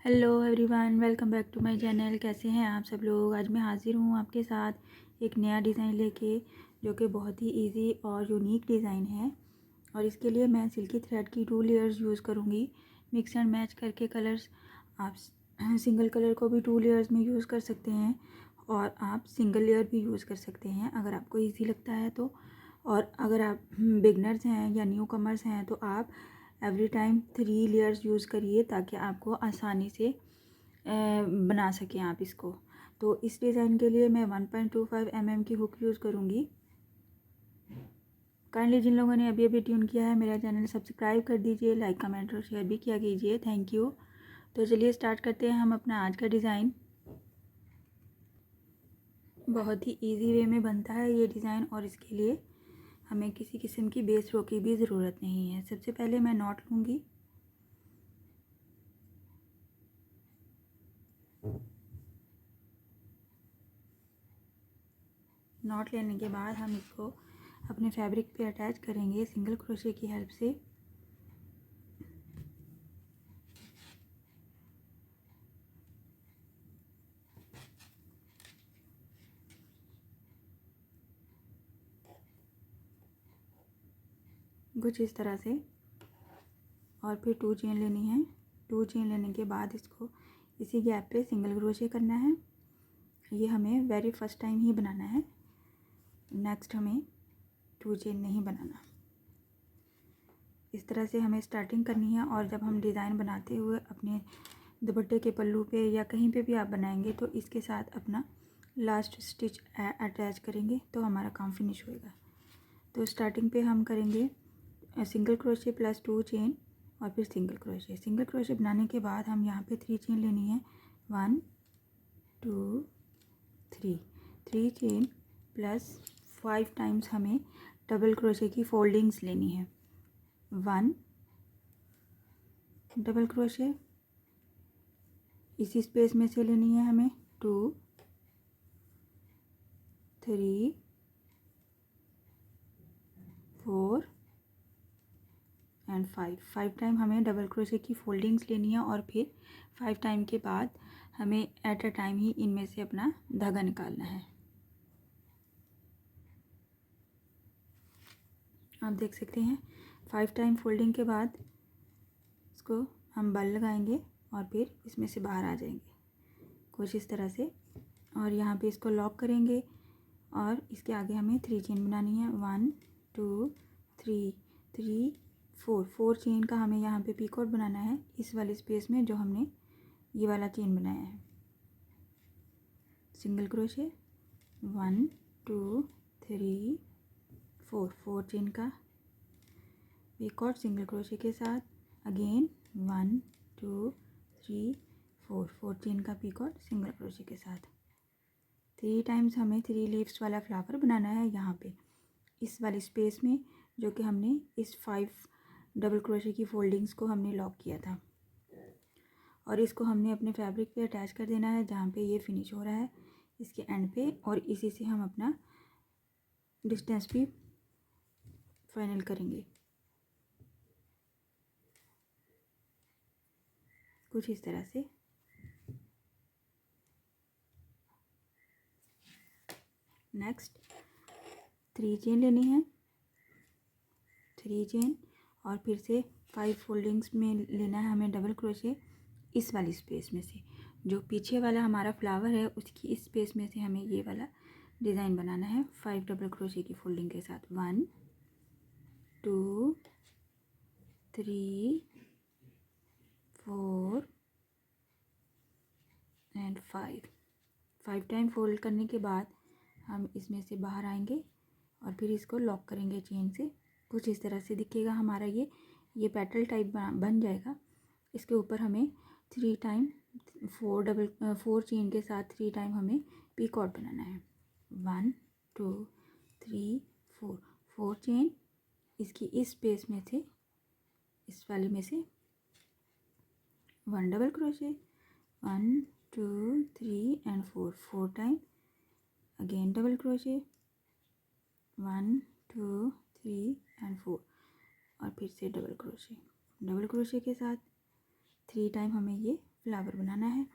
Hello everyone, welcome back to my channel. कैसे हैं आप सब लोग। आज मैं हाज़िर हूँ आपके साथ एक नया डिज़ाइन लेके, जो कि बहुत ही इजी और यूनिक डिज़ाइन है। और इसके लिए मैं सिल्की थ्रेड की 2 लेयर्स यूज़ करूँगी। मिक्स एंड मैच करके कलर्स, आप सिंगल कलर को भी 2 लेयर्स में यूज़ कर सकते हैं और आप सिंगल लेयर भी यूज़ कर सकते हैं अगर आपको ईजी लगता है तो। और अगर आप बिगनर्स हैं या न्यू कमर्स हैं तो आप एवरी टाइम 3 लेयर्स यूज़ करिए ताकि आपको आसानी से बना सकें आप इसको। तो इस डिज़ाइन के लिए मैं 1.25 mm की हुक यूज़ करूँगी। काइंडली जिन लोगों ने अभी अभी ट्यून किया है मेरा चैनल सब्सक्राइब कर दीजिए, लाइक कमेंट और शेयर भी किया कीजिए। Thank you. तो चलिए स्टार्ट करते हैं हम अपना आज का डिज़ाइन। बहुत ही इजी वे में बनता है ये डिज़ाइन और इसके लिए हमें किसी किस्म की बेस रो की भी ज़रूरत नहीं है। सबसे पहले मैं नॉट लूँगी। नॉट लेने के बाद हम इसको अपने फैब्रिक पे अटैच करेंगे सिंगल क्रोशे की हेल्प से। कुछ इस तरह से, और फिर 2 चेन लेनी है। 2 चेन लेने के बाद इसको इसी गैप पे सिंगल क्रोशे करना है। ये हमें वेरी फर्स्ट टाइम ही बनाना है, नेक्स्ट हमें 2 चेन नहीं बनाना। इस तरह से हमें स्टार्टिंग करनी है। और जब हम डिज़ाइन बनाते हुए अपने दुपट्टे के पल्लू पे या कहीं पे भी आप बनाएंगे तो इसके साथ अपना लास्ट स्टिच अटैच करेंगे तो हमारा काम फिनिश होएगा। तो स्टार्टिंग पे हम करेंगे सिंगल क्रोशे प्लस 2 चेन और फिर सिंगल क्रोशे। सिंगल क्रोशे बनाने के बाद हम यहाँ पे 3 चेन लेनी है। 1 2 3 चेन प्लस 5 टाइम्स हमें डबल क्रोशे की फोल्डिंग्स लेनी है। 1 डबल क्रोशे इसी स्पेस में से लेनी है हमें। 2 3 4 एंड 5 टाइम हमें डबल क्रोशे की फोल्डिंग्स लेनी है। और फिर 5 टाइम के बाद हमें एट अ टाइम ही इनमें से अपना धागा निकालना है। आप देख सकते हैं 5 टाइम फोल्डिंग के बाद इसको हम बल लगाएंगे और फिर इसमें से बाहर आ जाएंगे कुछ इस तरह से। और यहाँ पे इसको लॉक करेंगे और इसके आगे हमें 3 चेन बनानी है। 1 2 3 4 चेन का हमें यहाँ पे पीकॉट बनाना है इस वाले स्पेस में जो हमने ये वाला चेन बनाया है। सिंगल क्रोशे 1 2 3 4 चेन का पीकॉट सिंगल क्रोशे के साथ। अगेन 1 2 3 4 चेन का पीकॉट सिंगल क्रोशे के साथ। 3 टाइम्स हमें 3 लीव्स वाला फ्लावर बनाना है यहाँ पे इस वाली स्पेस में, जो कि हमने इस 5 डबल क्रोशे की फोल्डिंग्स को हमने लॉक किया था। और इसको हमने अपने फैब्रिक पे अटैच कर देना है जहाँ पे ये फिनिश हो रहा है इसके एंड पे। और इसी से हम अपना डिस्टेंस भी फाइनल करेंगे कुछ इस तरह से। नेक्स्ट 3 चेन लेनी है। 3 चेन और फिर से 5 फोल्डिंग्स में लेना है हमें डबल क्रोशे इस वाली स्पेस में से। जो पीछे वाला हमारा फ्लावर है उसकी इस स्पेस में से हमें ये वाला डिज़ाइन बनाना है 5 डबल क्रोशे की फोल्डिंग के साथ। 1 2 3 4 एंड 5 टाइम फोल्ड करने के बाद हम इसमें से बाहर आएंगे और फिर इसको लॉक करेंगे चेन से। कुछ इस तरह से दिखेगा हमारा ये पेटल टाइप बन जाएगा। इसके ऊपर हमें 3 टाइम 4 चेन के साथ 3 टाइम हमें पीकॉट बनाना है। 1 2 3 4 चेन इसकी इस स्पेस में से, इस वाले में से 1 double crochet 1 2 3 and 4 time. Again double crochet 1 2 3 and 4 और फिर से डबल क्रोशे के साथ 3 टाइम हमें ये फ्लावर बनाना है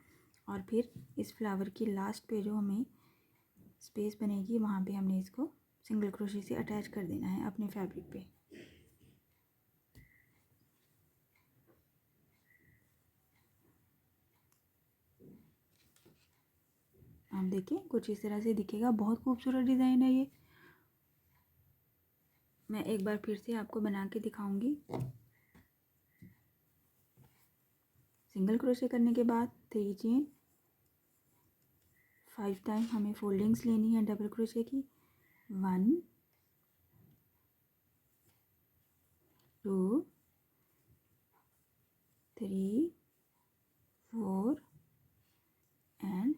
और फिर इस फ्लावर की लास्ट पे जो हमें स्पेस बनेगी वहाँ पे हमने इसको सिंगल क्रोशे से अटैच कर देना है अपने फैब्रिक पे। आप देखिए कुछ इस तरह से दिखेगा, बहुत खूबसूरत डिज़ाइन है ये। मैं एक बार फिर से आपको बना के दिखाऊंगी। सिंगल क्रोशे करने के बाद 3 चेन, 5 टाइम हमें फोल्डिंग्स लेनी है डबल क्रोशे की। 1 2 3 4 एंड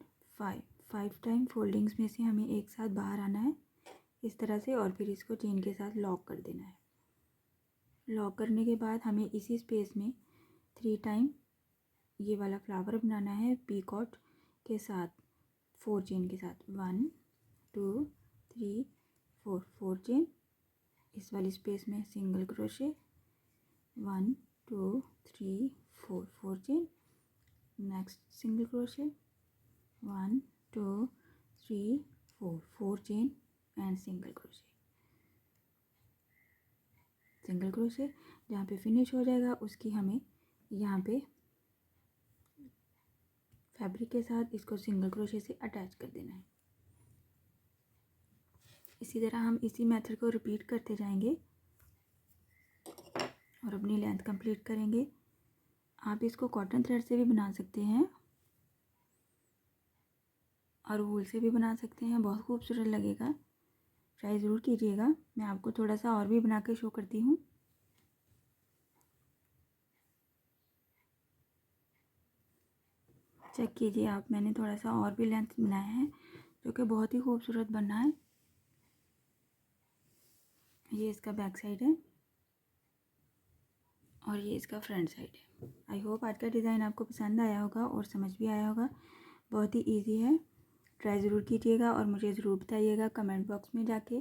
5 टाइम फोल्डिंग्स में से हमें एक साथ बाहर आना है इस तरह से, और फिर इसको चेन के साथ लॉक कर देना है। लॉक करने के बाद हमें इसी स्पेस में 3 टाइम ये वाला फ्लावर बनाना है पीकॉट के साथ, 4 चेन के साथ। 1 2 3 4, 4 चेन। इस वाली स्पेस में single crochet, 1 2 3 4, 4 chain. Next single crochet, 1 2 3 4, 4 chain and single crochet. Single crochet जहाँ पे फिनिश हो जाएगा उसकी हमें यहाँ पे फैब्रिक के साथ इसको सिंगल क्रोशे से अटैच कर देना है। इसी तरह हम इसी मेथड को रिपीट करते जाएंगे और अपनी लेंथ कंप्लीट करेंगे। आप इसको कॉटन थ्रेड से भी बना सकते हैं और वूल से भी बना सकते हैं, बहुत खूबसूरत लगेगा। ट्राई ज़रूर कीजिएगा। मैं आपको थोड़ा सा और भी बना के शो करती हूँ। चेक कीजिए आप, मैंने थोड़ा सा और भी लेंथ बनाया है जो कि बहुत ही खूबसूरत बना है। ये इसका बैक साइड है और ये इसका फ्रंट साइड है। आई होप आज का डिज़ाइन आपको पसंद आया होगा और समझ भी आया होगा। बहुत ही इजी है, ट्राई ज़रूर कीजिएगा और मुझे ज़रूर बताइएगा कमेंट बॉक्स में जाके।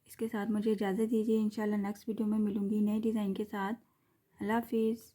इसके साथ मुझे इजाज़त दीजिए। इंशाल्लाह नेक्स्ट वीडियो में मिलूँगी नए डिज़ाइन के साथ। अल्लाह हाफिज़।